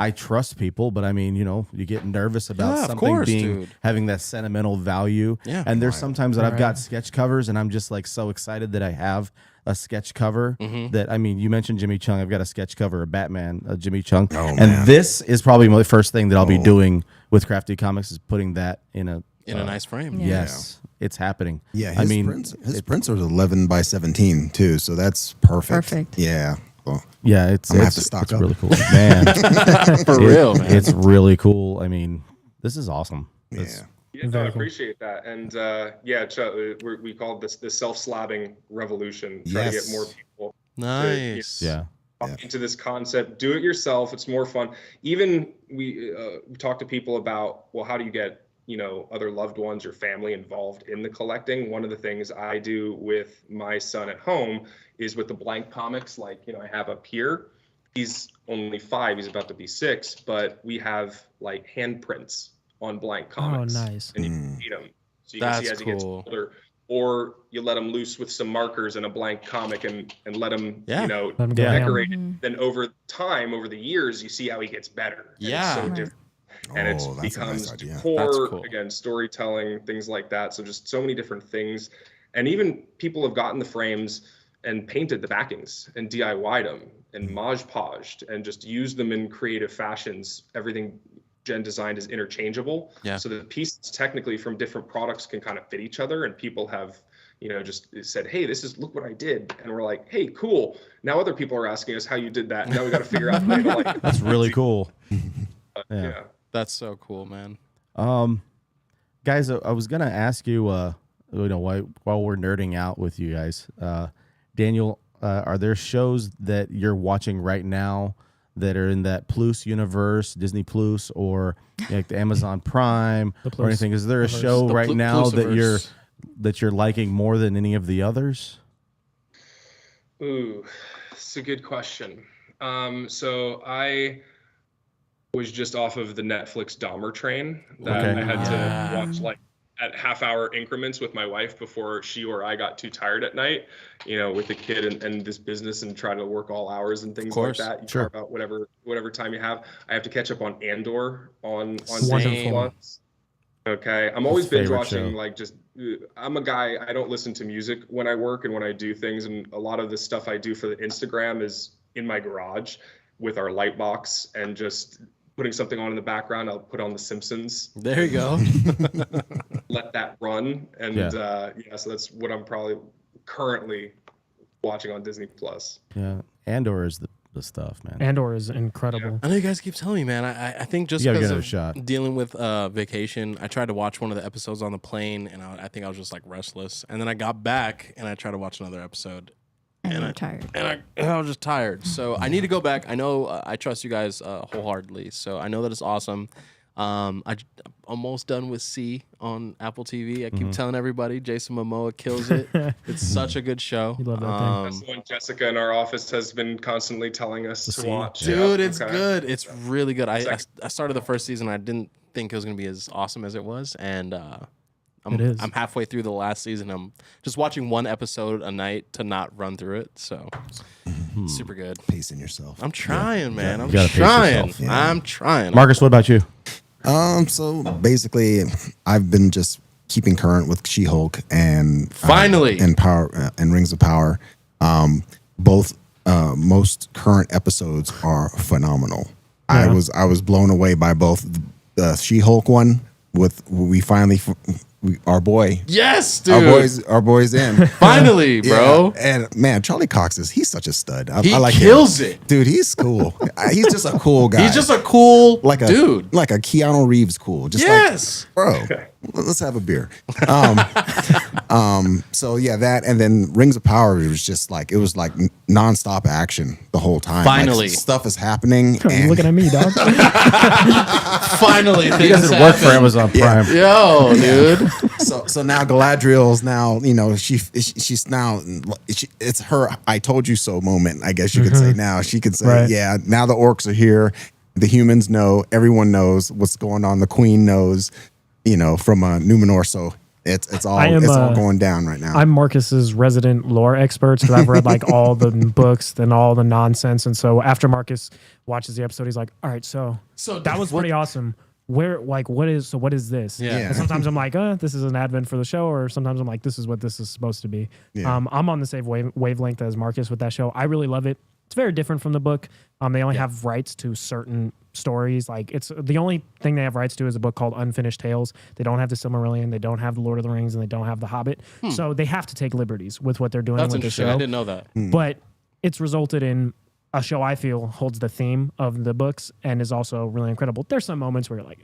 I trust people, but I mean, you get nervous about Yeah, of something course, being dude. having that sentimental value. Yeah. And there's sometimes that I've Right. got sketch covers, and I'm just like so excited that I have a sketch cover. Mm-hmm. That, I mean, you mentioned Jimmy Chung. I've got a sketch cover of Batman, Jimmy Chung, Oh, and man. this is probably my first thing that I'll be doing with Crafticomics is putting that in a nice frame. Yeah. Yes, it's happening. Yeah, I mean, his prints are 11 by 17 too, so that's perfect. Perfect. Yeah. Well, yeah, it's I'm gonna have it's, to stock it's up. really cool, man. For real, man. It's really cool. I mean, this is awesome. It's- Yeah, no, I Very cool. appreciate that. And we call this the self-slabbing revolution. Try to Yes. get more people Nice. yeah. into this concept. Do it yourself. It's more fun. Even we talk to people about, well, how do you get other loved ones or family involved in the collecting? One of the things I do with my son at home is with the blank comics. Like I have up here. He's only 5. He's about to be 6, but we have like handprints on blank comics. Oh, nice. And you can read them, so you can see That's as he gets cool. older. Or you let him loose with some markers in a blank comic and let him, Yeah. Let him go Yeah. ham. decorate it. Then over time, over the years, you see how he gets better. And Yeah. it's so Right. different. And it Oh, that's a becomes nice idea. decor, That's cool. again, storytelling, things like that. So just so many different things. And even people have gotten the frames and painted the backings and DIY'd them and Mod Podged and just used them in creative fashions. Everything Jen designed is interchangeable. Yeah. So the pieces technically from different products can kind of fit each other, and people have just said, hey, look what I did. And we're like, hey, cool. Now other people are asking us how you did that. Now we got to figure out how to like That's really cool. yeah. That's so cool, man. Guys, I was gonna ask you, while we're nerding out with you guys, Daniel, are there shows that you're watching right now that are in that Plus universe, Disney Plus, or like the Amazon Prime, The or Plus anything? Is there a universe. show The right now Plusiverse. that you're liking more than any of the others? Ooh, it's a good question. So I was just off of the Netflix Dahmer train that Okay. I had Yeah. to watch like at half-hour increments with my wife before she or I got too tired at night, with the kid and this business and try to work all hours and things like course. that. You Sure. carve out whatever time you have. I have to catch up on Andor on Wonderful. Disney Plus. Okay, I'm always binge Favorite watching. show. Like I'm a guy. I don't listen to music when I work and when I do things, and a lot of the stuff I do for the Instagram is in my garage with our light box and just putting something on in the background. I'll put on The Simpsons, There you go. let that run, and so that's what I'm probably currently watching on Disney Plus. Yeah, Andor is the stuff, man. Andor is incredible. I know you guys keep telling me, man. I think just You gotta because give it a of shot. dealing with vacation, I tried to watch one of the episodes on the plane, and I think I was just like restless. And then I got back, and I tried to watch another episode, And I'm tired. and I was just tired. So I need to go back. I know I trust you guys wholeheartedly, so I know that it's awesome. I'm almost done with C on Apple TV. I keep telling everybody Jason Momoa kills it. It's such a good show. You love that thing. That's the one Jessica in our office has been constantly telling us to watch. Dude, Yeah, it's okay. good. It's really good. I Second. started the first season. I didn't think it was going to be as awesome as it was. And It is. I'm halfway through the last season. I'm just watching one episode a night to not run through it. So super good. Pacing yourself. I'm trying, man. I'm You gotta pace trying. yourself. Yeah. I'm trying. Marcus, what about you? So basically, I've been just keeping current with She-Hulk and Finally. and Power and Rings of Power. Both most current episodes are phenomenal. Yeah. I was blown away by both the She-Hulk one with our boy. Yes, dude. Our boys in. Finally, bro. Yeah. And man, Charlie Cox he's such a stud. He I like kills him. it. Dude, he's cool. He's just a cool guy. He's just a cool like a dude. like a Keanu Reeves cool. Just Yes. like, bro. let's have a beer. So yeah, that, and then Rings of Power, it was like nonstop action the whole time. Finally. Like, stuff is happening. You're And looking at me, dog. Finally, He things doesn't work for happen. Amazon Prime. Yo, dude. so now Galadriel's now, she's now, it's her I told you so moment, I guess you could say now. She could say, Right. yeah, now the orcs are here. The humans know, everyone knows what's going on. The queen knows, from Numenor. So it's all going down right now. I'm Marcus's resident lore expert because I've read like all the books and all the nonsense. And so after Marcus watches the episode, he's like, all right, so that was pretty awesome. What is this? Yeah. And sometimes I'm like, this is an advent for the show, or sometimes I'm like, this is what this is supposed to be. Yeah. I'm on the same wavelength as Marcus with that show. I really love it. It's very different from the book. They only have rights to certain stories. Like, it's the only thing they have rights to is a book called Unfinished Tales. They don't have the Silmarillion, they don't have the Lord of the Rings, and they don't have the Hobbit. So they have to take liberties with what they're doing That's with the interesting. show. I didn't know that. But it's resulted in a show I feel holds the theme of the books and is also really incredible. There's some moments where you're like,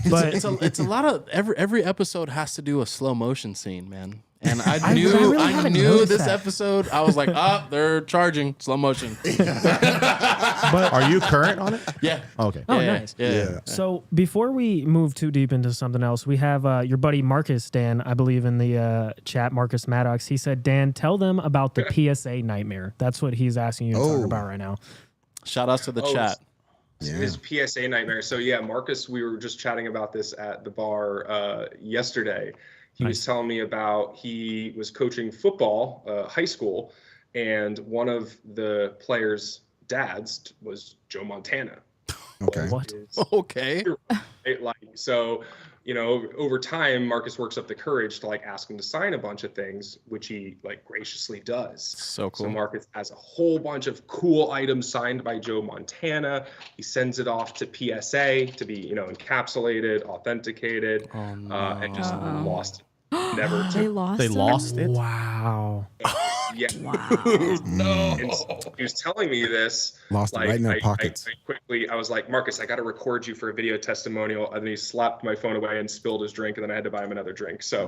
but It's a lot of every episode has to do a slow motion scene, man. And I really haven't knew noticed this that. episode. I was like, they're charging slow motion. Are you current on it? Yeah. Okay. Oh, Yeah, nice. Yeah. So before we move too deep into something else, we have your buddy Marcus, Dan, I believe in the chat, Marcus Maddox. He said, Dan, tell them about the PSA nightmare. That's what he's asking you to talk about right now. Shout outs to the chat. His PSA nightmare. So yeah, Marcus, we were just chatting about this at the bar yesterday. He was telling me about, he was coaching football, high school, and one of the players' dads was Joe Montana. Okay. What? Okay. Like, so, over time, Marcus works up the courage to ask him to sign a bunch of things, which he graciously does. So cool. So Marcus has a whole bunch of cool items signed by Joe Montana. He sends it off to PSA to be, encapsulated, authenticated, and just lost it. Never They took. lost. They them? lost it. Wow. Yeah. No. And he was telling me this. Lost it right in their pockets. I was like, Marcus, I got to record you for a video testimonial. And then he slapped my phone away and spilled his drink. And then I had to buy him another drink. So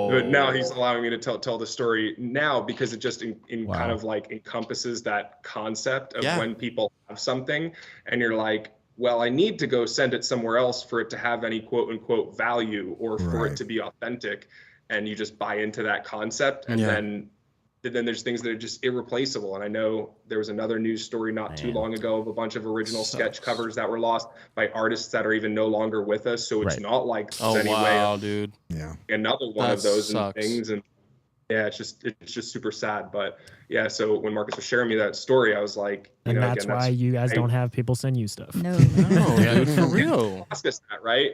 but now he's allowing me to tell the story now, because it just kind of encompasses that concept of when people have something and you're like, well, I need to go send it somewhere else for it to have any quote unquote value or for it to be authentic. And you just buy into that concept. And then there's things that are just irreplaceable. And I know there was another news story not too long ago of a bunch of original sketch covers that were lost by artists that are even no longer with us. So it's not like Wow, dude. Yeah. another one That of those sucks. things. And yeah, it's just super sad. But yeah, so when Marcus was sharing me that story, I was like, And that's why you guys don't have people send you stuff. No. Oh, dude, for real. ask us that, right?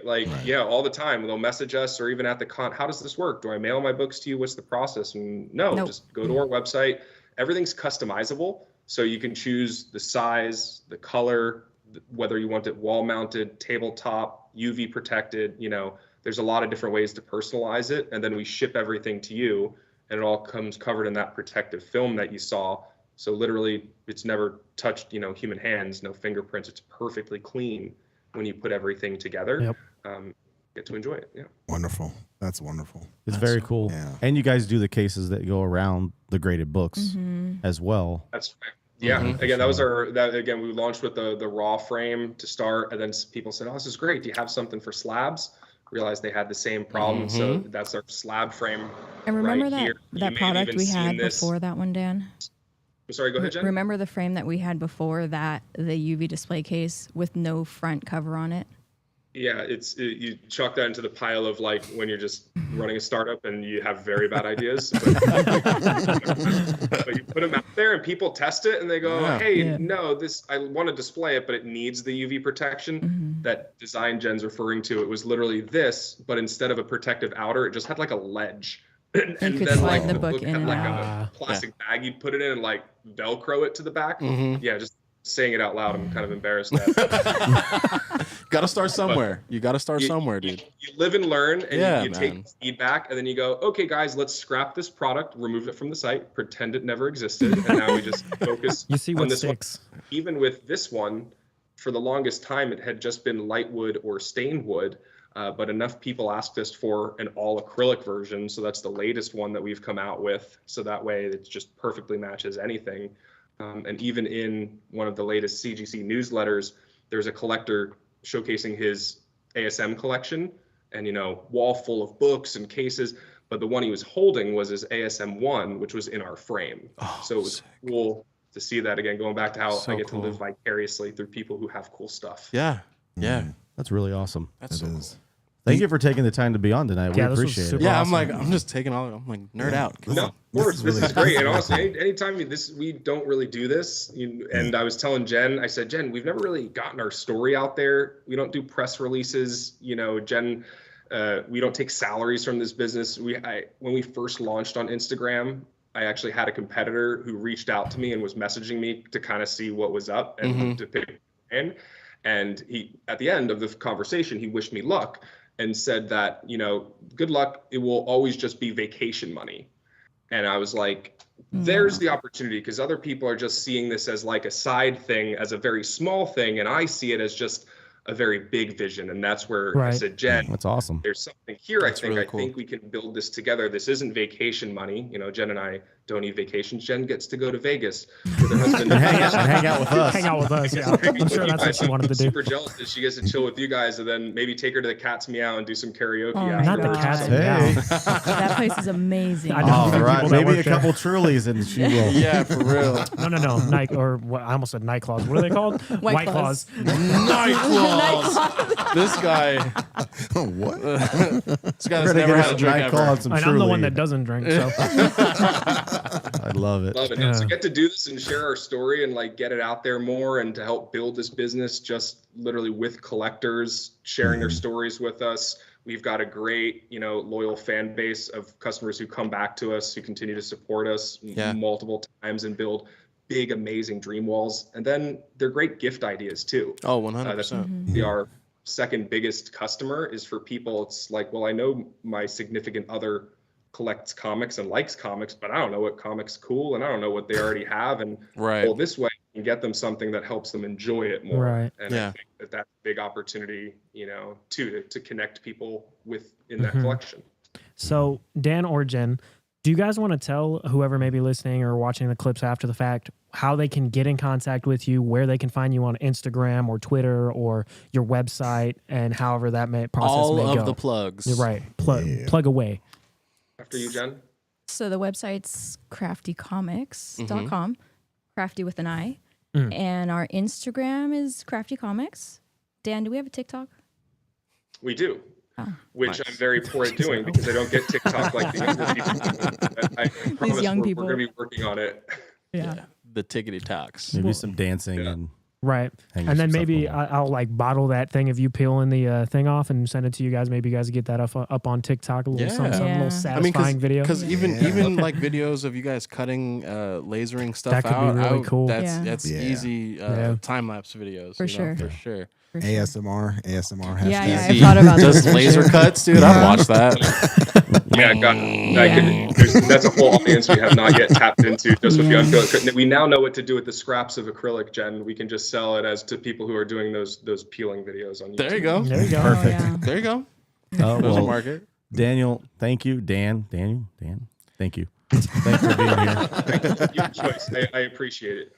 All the time they'll message us, or even at the con, how does this work? Do I mail my books to you? What's the process? And no, just go to our website. Everything's customizable, so you can choose the size, the color, whether you want it wall mounted, tabletop, UV protected. There's a lot of different ways to personalize it, and then we ship everything to you, and it all comes covered in that protective film that you saw. So literally, it's never touched, human hands, no fingerprints. It's perfectly clean when you put everything together. Get to enjoy it. Yeah. Wonderful. That's wonderful. It's very cool. Yeah. And you guys do the cases that go around the graded books as well. That's right. Yeah. Again, that was we launched with the raw frame to start, and then people said, "Oh, this is great. Do you have something for slabs?" Realized they had the same problem, so that's our slab frame. And remember right here. that You may have product even we seen had this. before that one, Dan? I'm sorry, go ahead, Jen. Remember the frame that we had before that, the UV display case with no front cover on it? Yeah, you chalk that into the pile of when you're just running a startup and you have very bad ideas. But you put them out there and people test it and they go, no, this, I want to display it, but it needs the UV protection. That design Jen's referring to. It was literally this, but instead of a protective outer, it just had a ledge. And could then slide the the book book in had and a plastic bag you'd put it in and Velcro it to the back. Yeah, just saying it out loud, I'm kind of embarrassed at. Got to start somewhere. You got to start somewhere, dude. You live and learn, and you man. take feedback, and then you go, okay, guys, let's scrap this product, remove it from the site, pretend it never existed, and now we just focus You see on what this sticks. one. Even with this one, for the longest time, it had just been light wood or stained wood. But enough people asked us for an all acrylic version. So that's the latest one that we've come out with. So that way it just perfectly matches anything. And even in one of the latest CGC newsletters, there's a collector showcasing his ASM collection and, wall full of books and cases. But the one he was holding was his ASM1, which was in our frame. So it was cool to see that again, going back to how I get to live vicariously through people who have cool stuff. Yeah. Yeah. That's really awesome. That's so cool. Thank you for taking the time to be on tonight. We appreciate it. Yeah, awesome. I'm just taking I'm like, nerd out. No, of course, this is great. And honestly, anytime we don't really do this. And I was telling Jen, I said, Jen, we've never really gotten our story out there. We don't do press releases. Jen, we don't take salaries from this business. When we first launched on Instagram, I actually had a competitor who reached out to me and was messaging me to kind of see what was up and to pick in. And he, at the end of the conversation, he wished me luck and said that, good luck. It will always just be vacation money. And I was like, there's the opportunity, because other people are just seeing this as like a side thing, as a very small thing. And I see it as just a very big vision. And that's where I said, Jen, that's awesome. There's something here. That's really cool. I think we can build this together. This isn't vacation money. Jen and I don't need vacations. Jen gets to go to Vegas with her husband and hang out with us. Hang out with us. Yeah. I'm sure that's what she wanted to do. Super jealous that she gets to chill with you guys, and then maybe take her to the Cat's Meow and do some karaoke. Not the Cat's Meow. That place is amazing. All right, maybe a couple Trulies and she will. Yeah, for real. No. Night, or what? I almost said Night Claws. What are they called? White Claws. Night Claws. This guy. What? This guy's never had a drink ever. And I'm the one that doesn't drink, so. I love it. Love it. Yeah. To get to do this and share our story and like get it out there more, and to help build this business just literally with collectors sharing their stories with us. We've got a great, loyal fan base of customers who come back to us, who continue to support us multiple times and build big, amazing dream walls. And then they're great gift ideas too. Oh, 100%. Our second biggest customer is for people. It's like, well, I know my significant other collects comics and likes comics, but I don't know what comics cool, and I don't know what they already have. And well, this way you can get them something that helps them enjoy it more. Right. And I think that's a big opportunity, to connect people in that collection. So Dan or Jen, do you guys want to tell whoever may be listening or watching the clips after the fact how they can get in contact with you, where they can find you on Instagram or Twitter or your website, and however that process may go? All of the plugs. You're right. Plug away. After you, Jen. So the website's crafticomics.com, crafty with an I. And our Instagram is crafticomics. Dan, do we have a TikTok? We do. Which I'm very poor at doing because I don't get TikTok like the younger people. I promise These young people. We're going to be working on it. Yeah. The tickety talks. Maybe some dancing and right. And then maybe I'll like bottle that thing of you peeling the thing off and send it to you guys. Maybe you guys get that up on TikTok, a little something, a little satisfying video. Because even like videos of you guys cutting, lasering stuff that could out, be really cool. That's easy time lapse videos. For sure. ASMR has Yeah, I thought about just laser cuts, dude. I'd watch that. That's a whole audience we have not yet tapped into. Just with the unacrylic. We now know what to do with the scraps of acrylic, Jen. We can just sell it as to people who are doing those peeling videos on YouTube. There you go. Perfect. There you go. There's a market. Daniel, thank you. Dan, thank you. Thanks for being here. Your choice. I appreciate it.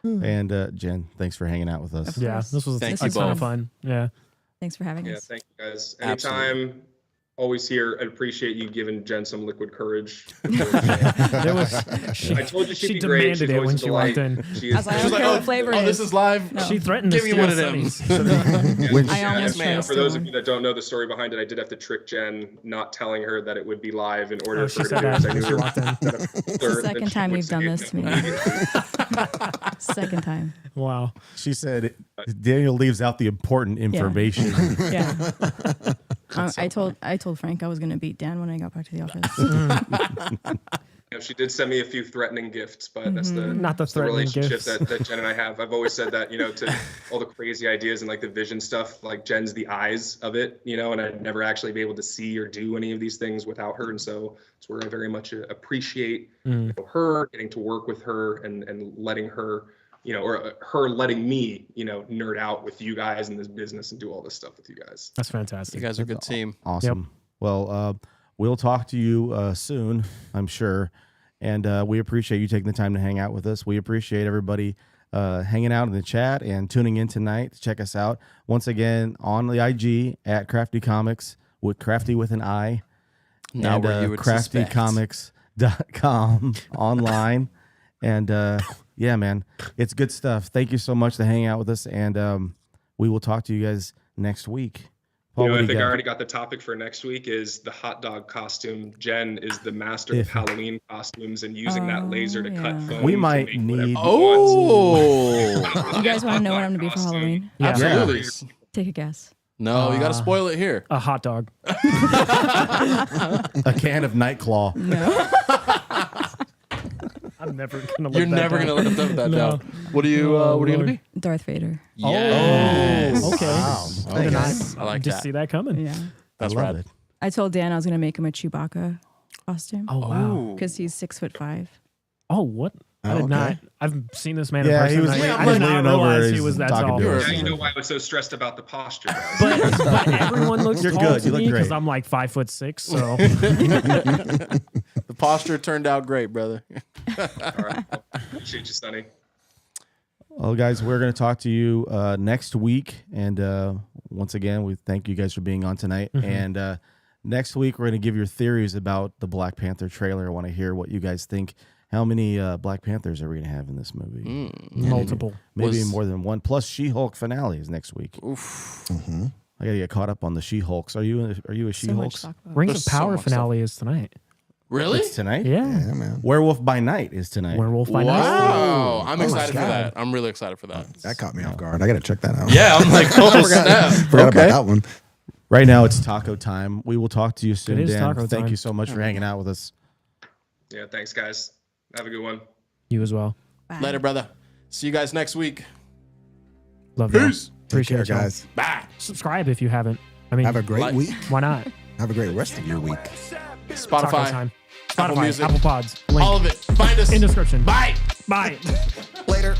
And Jen, thanks for hanging out with us. Yeah, this was a ton of fun. Yeah. Than's for having us. Yeah, thank you guys. Anytime, always here. I appreciate you giving Jen some liquid courage. I told you she'd be great. She demanded it when she walked in. I was like, what flavor is. This is live. No. She threatened Give to me steal one of them. Sunny's. I almost tried for those of you that don't know the story behind it, I did have to trick Jen, not telling her that it would be live in order for her to do it. I knew It's the second time you've done this to me. Second time. Wow. She said Daniel leaves out the important information. Yeah. I told Frank I was going to beat Dan when I got back to the office. She did send me a few threatening gifts, but that's the relationship gifts. that Jen and I have. I've always said that, to all the crazy ideas and like the vision stuff, like Jen's the eyes of it, and I'd never actually be able to see or do any of these things without her. And so it's where I very much appreciate her, getting to work with her and letting her, you know, or her letting me, you know, nerd out with you guys in this business and do all this stuff with you guys. That's fantastic. You guys are a good team. Awesome. Well, we'll talk to you soon, I'm sure. And we appreciate you taking the time to hang out with us. We appreciate everybody hanging out in the chat and tuning in tonight to check us out. Once again, on the IG at Crafticomics, with Crafty with an I. Now and where you would suspect. crafticomics.com online. And yeah, man, it's good stuff. Thank you so much to hang out with us. And we will talk to you guys next week. Paul, You know, what I do think I got? already got the topic for next week is the hot dog costume. Jen is the master of Halloween costumes and using that laser to cut foam. We to might make whatever need- he wants. Oh, You guys want to know what I'm going to be for Halloween? Yeah. absolutely. Take a guess. No, you got to spoil it here. A hot dog. A can of Nightclaw. No. I'm never gonna. You're never gonna let that down. What are you? What are you gonna be? Darth Vader. Yes. Okay. Wow. I did not I like just that. see that coming. Yeah. That's I love rad. it. I told Dan I was going to make him a Chewbacca costume Oh wow. because he's 6'5". Oh what? I did okay. not. I've seen this man Yeah, in person. he was I like did not leaning over realize as he was that talking tall. to us. Now you know why I was so stressed about the posture, guys. But everyone looks You're tall good. to You look me because great. I'm like 5'6". So The posture turned out great, brother. All right. Appreciate you, Sonny. Well, guys, we're going to talk to you next week. And once again, we thank you guys for being on tonight. And next week, we're going to give your theories about the Black Panther trailer. I want to hear what you guys think. How many Black Panthers are we going to have in this movie? multiple. Maybe Was- more than one. Plus, She-Hulk finale is next week. Oof. I got to get caught up on the She-Hulks. Are you a So She-Hulk? much to talk about. Rings There's of Power so much finale is tonight. Really? It's tonight? Yeah. Yeah, man. Werewolf by Night is tonight. Werewolf by Night. Wow. I'm excited for God. that. I'm really excited for that. That caught me off guard. I got to check that out. Yeah, I'm like, oh snap. Forgot Okay. about that one. Right now, it's taco time. We will talk to you soon, It is Dan. taco Thank time. you so much for hanging out with us. Yeah, thanks, guys. Have a good one. You as well. Bye. Later, brother. See you guys next week. Love you. Peace. Appreciate Take care, y'all. guys. Bye. Subscribe if you haven't. I mean, Have a great Like- week. why not? Have a great rest of your week. Taco Spotify. time. Apple Spotify, Music. Apple Pods. Link All of it. Find us. in description. Bye. Bye. Later.